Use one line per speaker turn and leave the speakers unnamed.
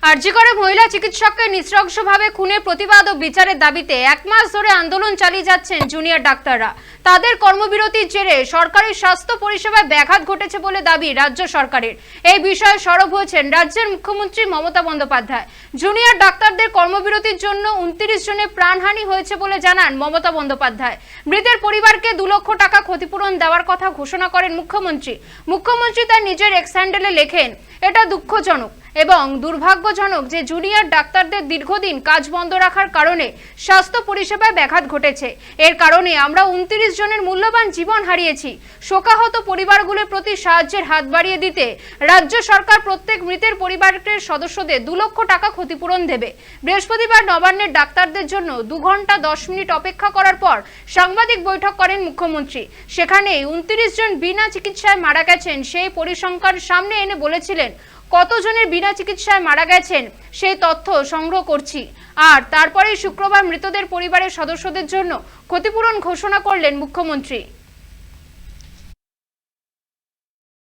আরজিকরে মহিলা চিকিৎসককে নৃশংসভাবে খুনের প্রতিবাদ ও বিচারের দাবিতে এক মাস ধরে আন্দোলন চালিয়ে যাচ্ছেন জুনিয়র ডাক্তাররা। তাদের কর্মবিরতির জেরে সরকারি স্বাস্থ্য পরিষেবায় ব্যাঘাত ঘটেছে বলে দাবি রাজ্য সরকারের। এই বিষয়ে সরব হয়েছেন রাজ্যের মুখ্যমন্ত্রী মমতা বন্দ্যোপাধ্যায়। জুনিয়র ডাক্তারদের কর্মবিরতির জন্য 29 জনের প্রাণহানি হয়েছে বলে জানান মমতা বন্দ্যোপাধ্যায়। মৃতের পরিবারকে 2 লক্ষ টাকা ক্ষতিপূরণ দেওয়ার কথা ঘোষণা করেন মুখ্যমন্ত্রী তার নিজের এক্স হ্যান্ডেলে লেখেন, এটা দুঃখজনক এবং দুর্ভাগ্যজনক যে জুনিয়র ডাক্তারদের দীর্ঘদিন কাজ বন্ধ রাখার কারণে স্বাস্থ্য পরিষেবায় ব্যাঘাত ঘটেছে। এর কারণে আমরা 29 জনের মূল্যবান জীবন হারিয়েছি। শোকাহত পরিবারগুলোর প্রতি সাহায্যের হাত বাড়িয়ে দিতে রাজ্য সরকার প্রত্যেক মৃতের পরিবারের সদস্যদের 2 লক্ষ টাকা ক্ষতিপূরণ দেবে। বৃহস্পতিবার নবান্নের ডাক্তারদের জন্য 2 ঘন্টা 10 মিনিট অপেক্ষা করার পর সাংবাদিক বৈঠক করেন মুখ্যমন্ত্রী। সেখানে 29 জন বিনা চিকিৎসায় মারা গেছেন সেই পরিসংখ্যান সামনে এনে বলেছিলেন, কতজনের বিনা চিকিৎসায় মারা গেছেন সেই তথ্য সংগ্রহ করছি। আর তারপরেই শুক্রবার মৃতদের পরিবারের সদস্যদের জন্য ক্ষতিপূরণ ঘোষণা করলেন মুখ্যমন্ত্রী।